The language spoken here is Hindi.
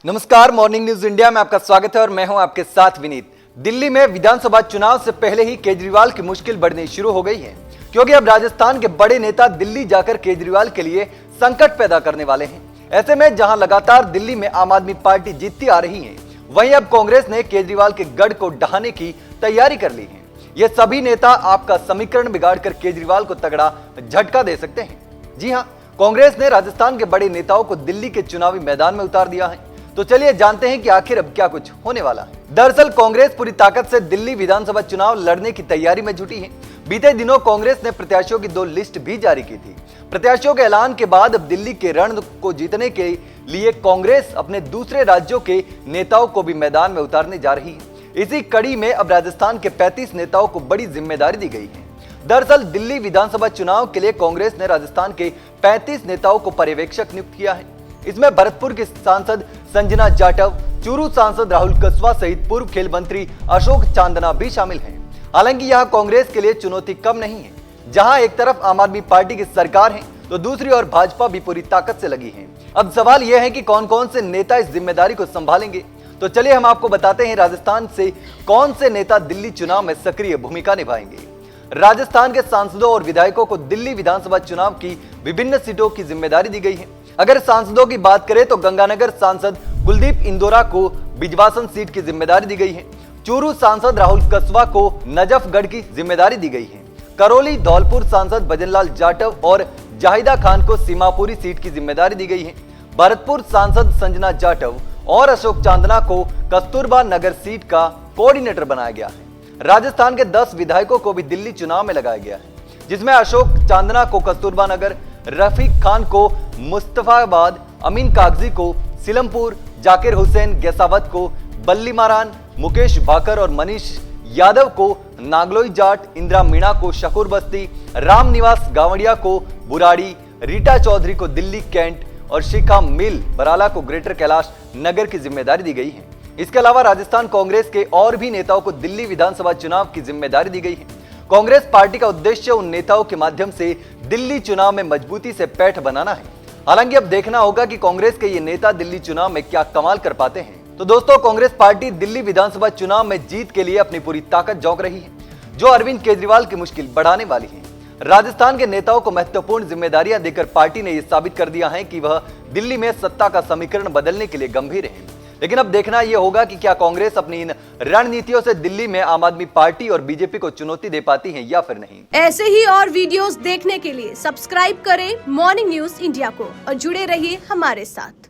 नमस्कार, मॉर्निंग न्यूज इंडिया में आपका स्वागत है और मैं हूं आपके साथ विनीत। दिल्ली में विधानसभा चुनाव से पहले ही केजरीवाल की मुश्किल बढ़नी शुरू हो गई है, क्योंकि अब राजस्थान के बड़े नेता दिल्ली जाकर केजरीवाल के लिए संकट पैदा करने वाले हैं। ऐसे में जहां लगातार दिल्ली में आम आदमी पार्टी जीतती आ रही है, वहीं अब कांग्रेस ने केजरीवाल के गढ़ को ढहाने की तैयारी कर ली है। ये सभी नेता आपका समीकरण बिगाड़कर केजरीवाल को तगड़ा झटका दे सकते हैं। जी हाँ, कांग्रेस ने राजस्थान के बड़े नेताओं को दिल्ली के चुनावी मैदान में उतार दिया है। तो चलिए जानते हैं कि आखिर अब क्या कुछ होने वाला है। दरअसल कांग्रेस पूरी ताकत से दिल्ली विधानसभा चुनाव लड़ने की तैयारी में जुटी है। बीते दिनों कांग्रेस ने प्रत्याशियों की 2 लिस्ट भी जारी की थी। प्रत्याशियों के ऐलान के बाद अब दिल्ली के रण को जीतने के लिए कांग्रेस अपने दूसरे राज्यों के नेताओं को भी मैदान में उतारने जा रही है। इसी कड़ी में अब राजस्थान के 35 नेताओं को बड़ी जिम्मेदारी दी गई है। दरअसल दिल्ली विधानसभा चुनाव के लिए कांग्रेस ने राजस्थान के 35 नेताओं को पर्यवेक्षक नियुक्त किया है। इसमें भरतपुर के सांसद संजना जाटव, चूरू सांसद राहुल कस्वा सहित पूर्व खेल मंत्री अशोक चांदना भी शामिल हैं। हालांकि यह कांग्रेस के लिए चुनौती कम नहीं है। जहां एक तरफ आम आदमी पार्टी की सरकार है, तो दूसरी ओर भाजपा भी पूरी ताकत से लगी है। अब सवाल यह है कि कौन कौन से नेता इस जिम्मेदारी को संभालेंगे। तो चलिए हम आपको बताते हैं राजस्थान से कौन से नेता दिल्ली चुनाव में सक्रिय भूमिका निभाएंगे। राजस्थान के सांसदों और विधायकों को दिल्ली विधानसभा चुनाव की विभिन्न सीटों की जिम्मेदारी दी गई है। अगर सांसदों की बात करें तो गंगानगर सांसद कुलदीप इंदौरा को बिजवासन सीट की जिम्मेदारी दी गई है। चूरू सांसद राहुल कस्वा को नजफगढ़ की जिम्मेदारी दी गई है। करौली धौलपुर सांसद भजनलाल जाटव और जाहिदा खान को सीमापुरी सीट की जिम्मेदारी दी गई है। भरतपुर सांसद संजना जाटव और अशोक चांदना को कस्तूरबा नगर सीट का कोऑर्डिनेटर बनाया गया है। राजस्थान के 10 विधायकों को भी दिल्ली चुनाव में लगाया गया है, जिसमें अशोक चांदना को कस्तूरबा नगर, रफीक खान को मुस्तफाबाद, अमीन कागजी को सिलमपुर, जाकिर हुसैन गैसावत को बल्लीमारान, मुकेश भाकर और मनीष यादव को नागलोई जाट, इंदिरा मीणा को शकूर बस्ती, रामनिवास गावड़िया को बुराड़ी, रीटा चौधरी को दिल्ली कैंट और शिखा मिल बराला को ग्रेटर कैलाश नगर की जिम्मेदारी दी गई है। इसके अलावा राजस्थान कांग्रेस के और भी नेताओं को दिल्ली विधानसभा चुनाव की जिम्मेदारी दी गई है। कांग्रेस पार्टी का उद्देश्य उन नेताओं के माध्यम से दिल्ली चुनाव में मजबूती से पैठ बनाना है। हालांकि अब देखना होगा कि कांग्रेस के ये नेता दिल्ली चुनाव में क्या कमाल कर पाते हैं। तो दोस्तों, कांग्रेस पार्टी दिल्ली विधानसभा चुनाव में जीत के लिए अपनी पूरी ताकत झोंक रही है, जो अरविंद केजरीवाल की मुश्किल बढ़ाने वाली है। राजस्थान के नेताओं को महत्वपूर्ण जिम्मेदारियां देकर पार्टी ने यह साबित कर दिया है कि वह दिल्ली में सत्ता का समीकरण बदलने के लिए गंभीर है। लेकिन अब देखना यह होगा कि क्या कांग्रेस अपनी इन रणनीतियों से दिल्ली में आम आदमी पार्टी और बीजेपी को चुनौती दे पाती है या फिर नहीं। ऐसे ही और वीडियोस देखने के लिए सब्सक्राइब करें मॉर्निंग न्यूज इंडिया को और जुड़े रहिए हमारे साथ।